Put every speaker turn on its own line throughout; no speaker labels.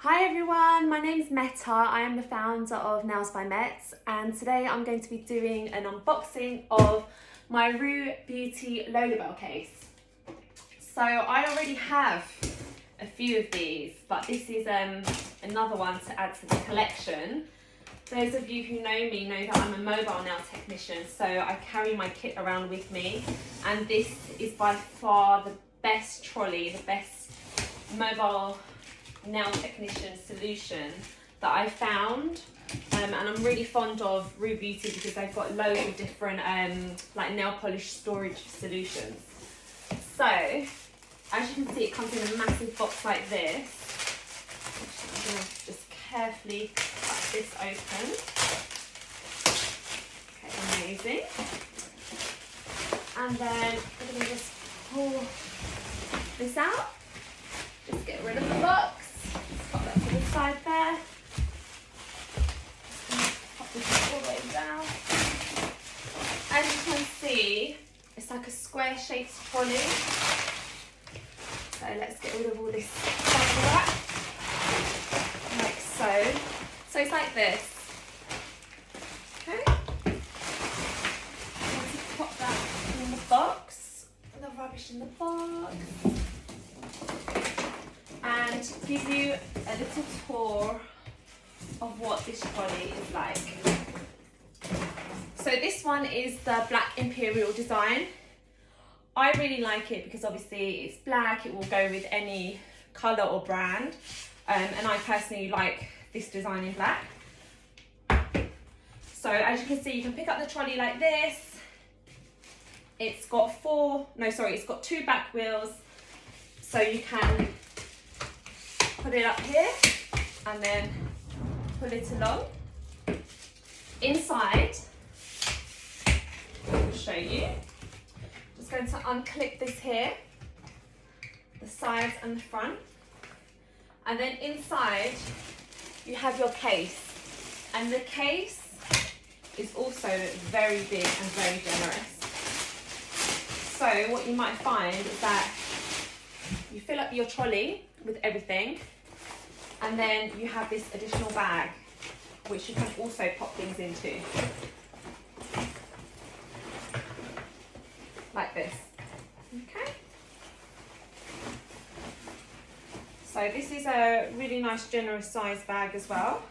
Hi everyone, my name is Meta. I am the founder of Nails by Met, and today I'm going to be doing an unboxing of my Rue Beauty Lolabelle case. So I already have a few of these, but this is another one to add to the collection. Those of you who know me know that I'm a mobile nail technician, so I carry my kit around with me, and this is by far the best trolley, the best mobile nail technician solution that I found, and I'm really fond of Rue Beauty because they've got loads of different like nail polish storage solutions. So as you can see, it comes in a massive box like this. I'm going to just carefully cut this open. Okay, amazing. And then we're going to just pull this out. Just get rid of the box. Pop that to the side there. Pop this all the way down. As you can see, it's like a square shaped trolley. So let's get rid of all this bubble wrap. Like so. So it's like this. Okay. I'm going to pop that in the box. The rubbish in the box. And give you a little tour of what this trolley is like. So this one is the Black Imperial design. I really like it because obviously it's black, it will go with any colour or brand, and I personally like this design in black. So as you can see, you can pick up the trolley like this. It's got it's got two back wheels, so you can put it up here and then pull it along. Inside, I'll show you. Just going to unclip this here, the sides and the front. And then inside, you have your case. And the case is also very big and very generous. So what you might find is that you fill up your trolley with everything, and then you have this additional bag which you can also pop things into, like this. Okay, so this is a really nice generous size bag as well.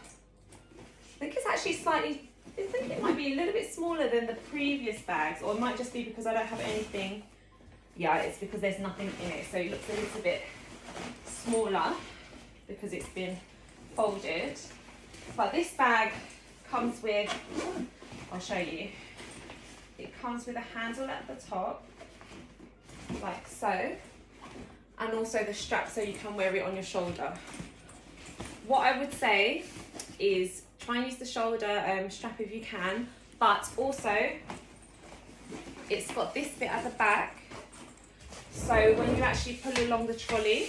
I think it's actually I think it might be a little bit smaller than the previous bags, or it might just be because I don't have anything. Yeah, it's because there's nothing in it, so it looks a little bit smaller because it's been folded. But this bag comes with, I'll show you, it comes with a handle at the top, like so, and also the strap so you can wear it on your shoulder. What I would say is try and use the shoulder strap if you can, but also it's got this bit at the back, so when you actually pull along the trolley,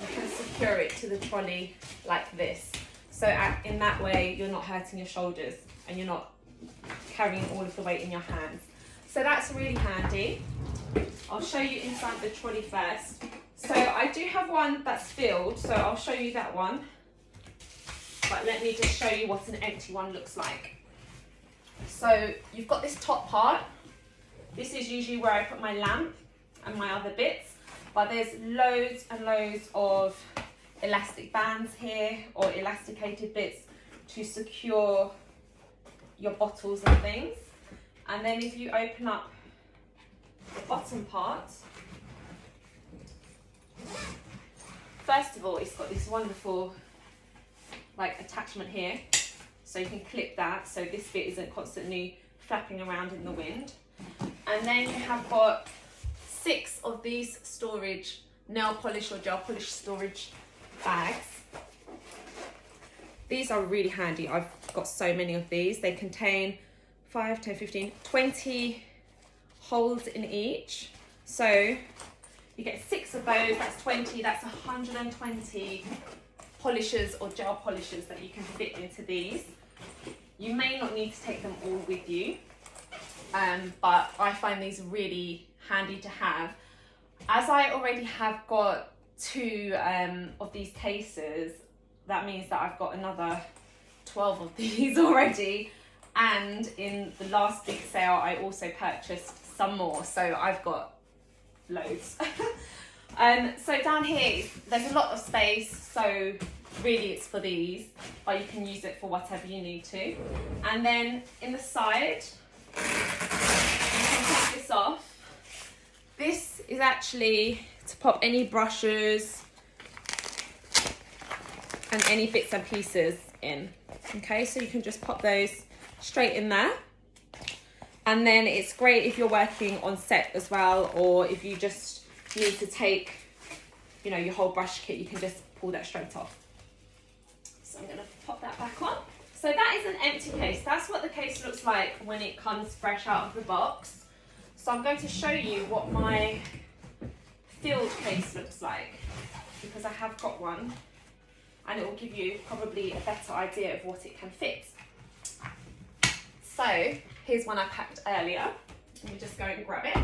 you can secure it to the trolley like this. So in that way, you're not hurting your shoulders and you're not carrying all of the weight in your hands. So that's really handy. I'll show you inside the trolley first. So I do have one that's filled, so I'll show you that one. But let me just show you what an empty one looks like. So you've got this top part. This is usually where I put my lamp and my other bits. But there's loads and loads of elastic bands here, or elasticated bits to secure your bottles and things. And then if you open up the bottom part, first of all, it's got this wonderful like attachment here, so you can clip that so this bit isn't constantly flapping around in the wind. And then you have got 6 of these storage nail polish or gel polish storage bags. These are really handy. I've got so many of these. They contain 5, 10, 15, 20 holes in each. So you get 6 of those, that's 20, that's 120 polishers or gel polishers that you can fit into these. You may not need to take them all with you, but I find these really handy to have. As I already have got 2 of these cases, that means that I've got another 12 of these already. And in the last big sale, I also purchased some more, so I've got loads. So down here, there's a lot of space, so really it's for these, but you can use it for whatever you need to. And then in the side, you can take this off. This is actually to pop any brushes and any bits and pieces in. Okay, so you can just pop those straight in there. And then it's great if you're working on set as well, or if you just need to take, you know, your whole brush kit, you can just pull that straight off. So I'm gonna pop that back on. So that is an empty case. That's what the case looks like when it comes fresh out of the box. So I'm going to show you what my filled case looks like, because I have got one, and it will give you probably a better idea of what it can fit. So here's one I packed earlier. Let me just go and grab it.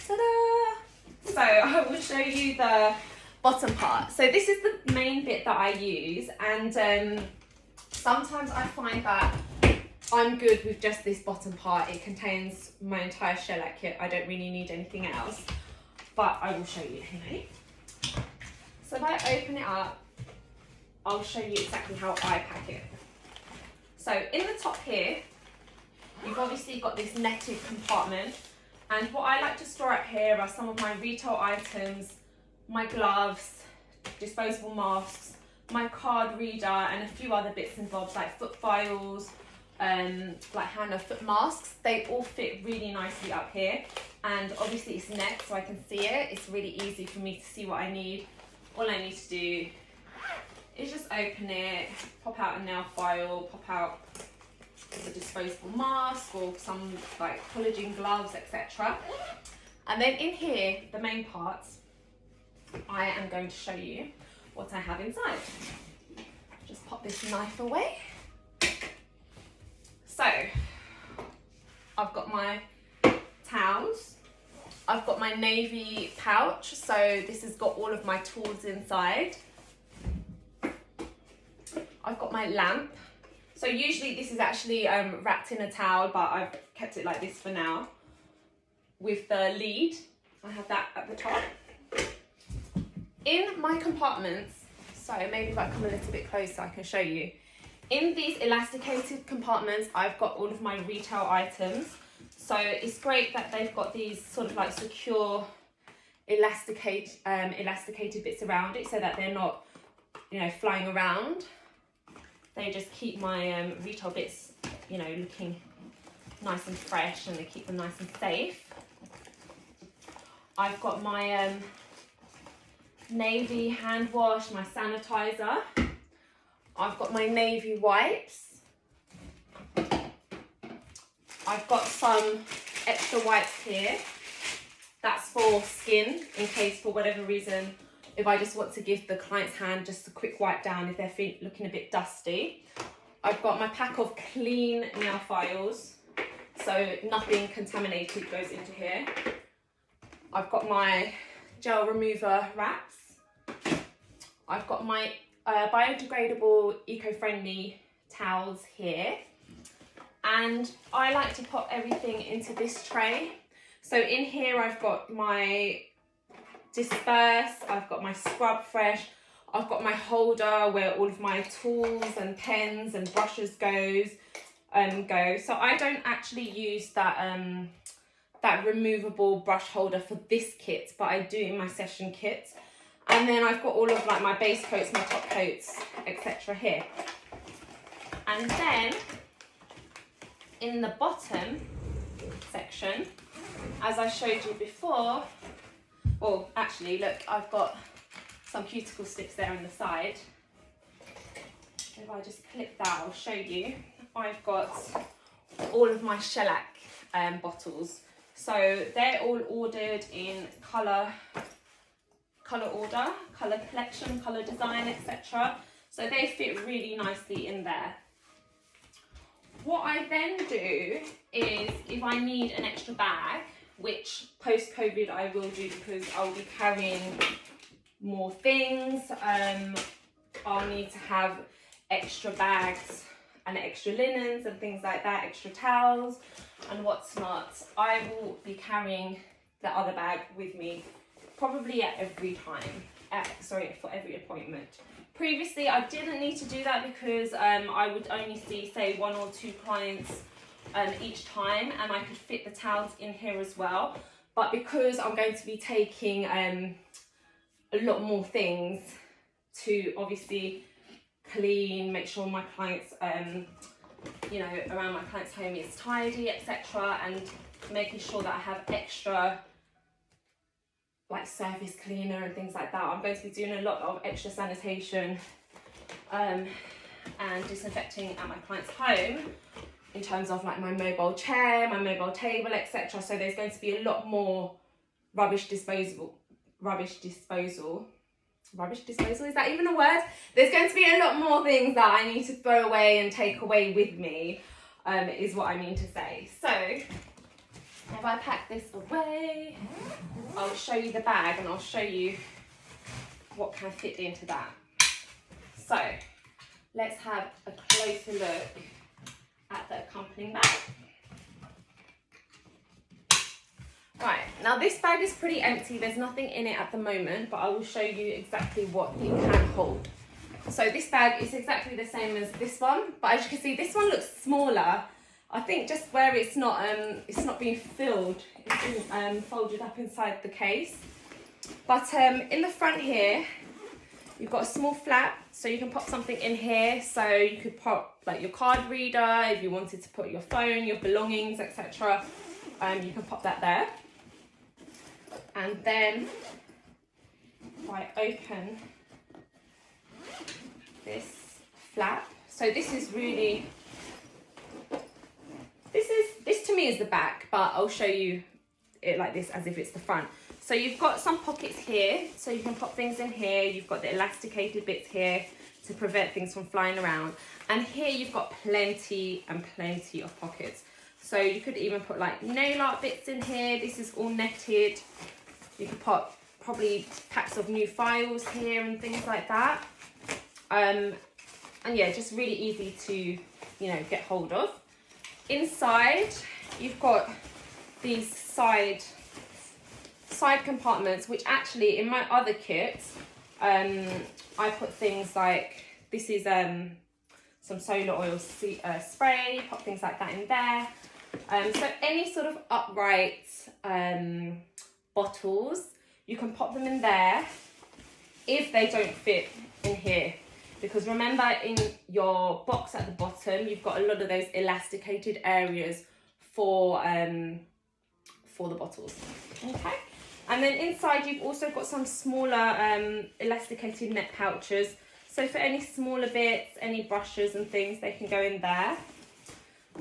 Ta-da! So I will show you the bottom part. So this is the main bit that I use, and sometimes I find that I'm good with just this bottom part. It contains my entire shellac kit. I don't really need anything else, but I will show you anyway. So if I open it up, I'll show you exactly how I pack it. So in the top here, you've obviously got this netted compartment, and what I like to store up here are some of my retail items, my gloves, disposable masks, my card reader, and a few other bits and bobs like foot files, like hand and foot masks. They all fit really nicely up here, and obviously it's net so I can see it. It's really easy for me to see what I need. All I need to do is just open it, pop out a nail file, pop out a disposable mask or some like collagen gloves, etc. And then in here, the main part, I am going to show you what I have inside. Just pop this knife away. So I've got my towels, I've got my navy pouch, so this has got all of my tools inside. I've got my lamp. So usually this is actually wrapped in a towel, but I've kept it like this for now. With the lead, I have that at the top. In my compartments, so maybe if I come a little bit closer I can show you. In these elasticated compartments, I've got all of my retail items. So it's great that they've got these sort of like secure elasticated bits around it, so that they're not, you know, flying around. They just keep my retail bits, you know, looking nice and fresh, and they keep them nice and safe. I've got my navy hand wash, my sanitizer. I've got my navy wipes. I've got some extra wipes here. That's for skin, in case for whatever reason, if I just want to give the client's hand just a quick wipe down if they're feet looking a bit dusty. I've got my pack of clean nail files, so nothing contaminated goes into here. I've got my gel remover wraps. I've got my biodegradable, eco-friendly towels here. And I like to put everything into this tray. So in here I've got my disperse, I've got my scrub fresh, I've got my holder where all of my tools and pens and brushes go. So I don't actually use that that removable brush holder for this kit, but I do in my session kit. And then I've got all of like my base coats, my top coats, etc. here. And then in the bottom section, as I showed you before, well, actually, look, I've got some cuticle sticks there on the side. If I just clip that, I'll show you. I've got all of my shellac bottles. So they're all ordered in colour order, colour collection, colour design, etc. So they fit really nicely in there. What I then do is, if I need an extra bag, which post-COVID I will do because I'll be carrying more things. I'll need to have extra bags and extra linens and things like that, extra towels and what's not. I will be carrying the other bag with me probably at every time, for every appointment. Previously, I didn't need to do that because I would only see, say, 1 or 2 clients each time, and I could fit the towels in here as well. But because I'm going to be taking a lot more things to obviously clean, make sure my clients, you know, around my client's home is tidy, etc., and making sure that I have extra like surface cleaner and things like that. I'm going to be doing a lot of extra sanitation and disinfecting at my client's home in terms of like my mobile chair, my mobile table, etc. So there's going to be a lot more rubbish disposal, is that even a word? There's going to be a lot more things that I need to throw away and take away with me, is what I mean to say. So if I pack this away, I'll show you the bag and I'll show you what can fit into that. So let's have a closer look at the accompanying bag. Right, now this bag is pretty empty. There's nothing in it at the moment, but I will show you exactly what it can hold. So this bag is exactly the same as this one, but as you can see, this one looks smaller. I think just where it's not being filled, it's been folded up inside the case. But in the front here, you've got a small flap, so you can pop something in here. So you could pop like your card reader, if you wanted to put your phone, your belongings, etc. You can pop that there. And then if I open this flap, so this is really, this to me is the back, but I'll show you it like this as if it's the front. So you've got some pockets here, so you can pop things in here. You've got the elasticated bits here to prevent things from flying around. And here you've got plenty and plenty of pockets. So you could even put like nail art bits in here. This is all netted. You could put probably packs of new files here and things like that. And yeah, just really easy to, you know, get hold of. Inside, you've got these side compartments, which actually in my other kit, I put things like, this is some solar oil spray, pop things like that in there. So any sort of upright bottles, you can pop them in there if they don't fit in here. Because remember, in your box at the bottom, you've got a lot of those elasticated areas for the bottles. Okay. And then inside, you've also got some smaller elasticated net pouches. So for any smaller bits, any brushes and things, they can go in there.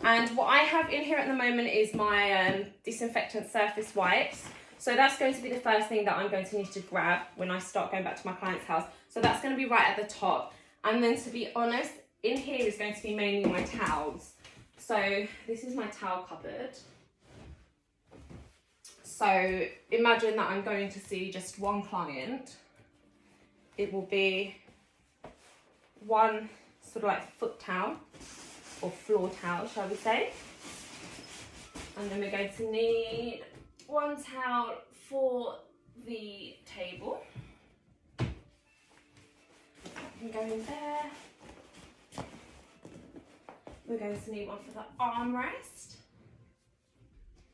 And what I have in here at the moment is my disinfectant surface wipes. So that's going to be the first thing that I'm going to need to grab when I start going back to my client's house. So that's going to be right at the top. And then, to be honest, in here is going to be mainly my towels. So this is my towel cupboard. So imagine that I'm going to see just one client. It will be one sort of like foot towel or floor towel, shall we say. And then we're going to need one towel for the table. Can go in there. We're going to need one for the armrest.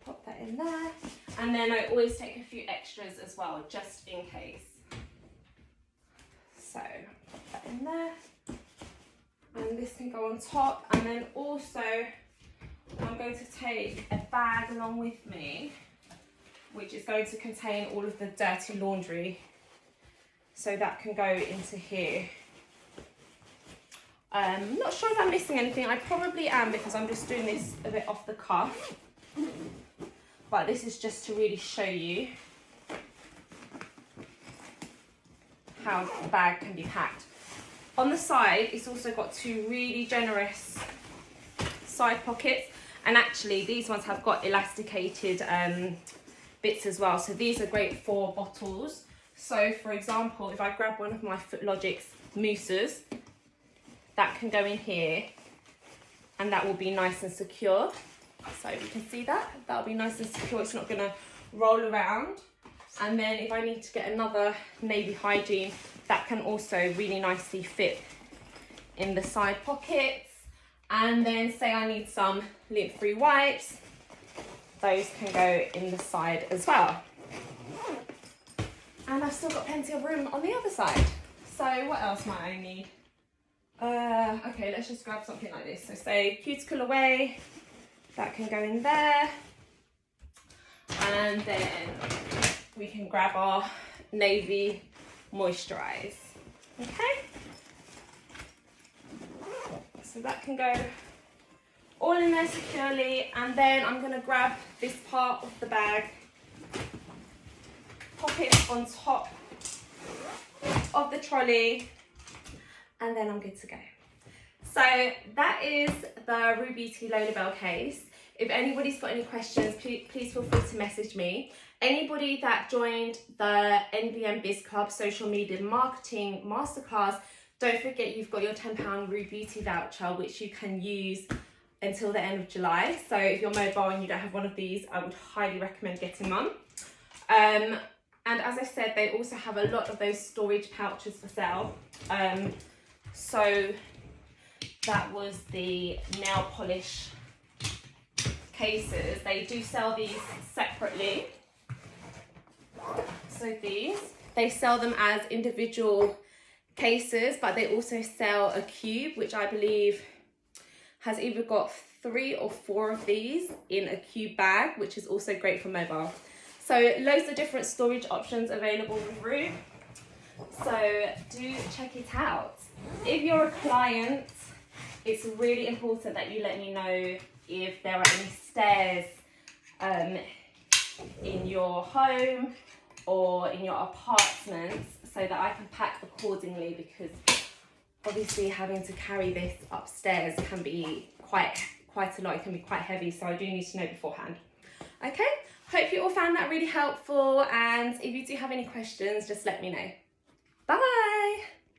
Pop that in there. And then I always take a few extras as well, just in case. So pop that in there. And this can go on top. And then also I'm going to take a bag along with me, which is going to contain all of the dirty laundry. So that can go into here. I'm not sure if I'm missing anything. I probably am, because I'm just doing this a bit off the cuff. But this is just to really show you how the bag can be packed. On the side, it's also got 2 really generous side pockets. And actually, these ones have got elasticated bits as well. So these are great for bottles. So for example, if I grab one of my Footlogix mousses, that can go in here and that will be nice and secure. So you can see that, that'll be nice and secure. It's not gonna roll around. And then if I need to get another Navy Hygiene, that can also really nicely fit in the side pockets. And then say I need some lint-free wipes, those can go in the side as well. And I've still got plenty of room on the other side. So what else might I need? Okay, let's just grab something like this. So say cuticle away, that can go in there. And then we can grab our Navy Moisturize. Okay? So that can go all in there securely. And then I'm gonna grab this part of the bag, pop it on top of the trolley, and then I'm good to go. So that is the Rue Beauty Lola Bell case. If anybody's got any questions, please feel free to message me. Anybody that joined the NBM Biz Club Social Media Marketing Masterclass, don't forget you've got your £10 Rue Beauty voucher, which you can use until the end of July. So if you're mobile and you don't have one of these, I would highly recommend getting one. And as I said, they also have a lot of those storage pouches for sale. So that was the nail polish cases. They do sell these separately. So these, they sell them as individual cases, but they also sell a cube, which I believe has either got 3 or 4 of these in a cube bag, which is also great for mobile. So loads of different storage options available with Rue. So do check it out. If you're a client, it's really important that you let me know if there are any stairs in your home or in your apartments, so that I can pack accordingly, because obviously having to carry this upstairs can be quite a lot. It can be quite heavy, so I do need to know beforehand. Okay, hope you all found that really helpful, and if you do have any questions, just let me know. Bye.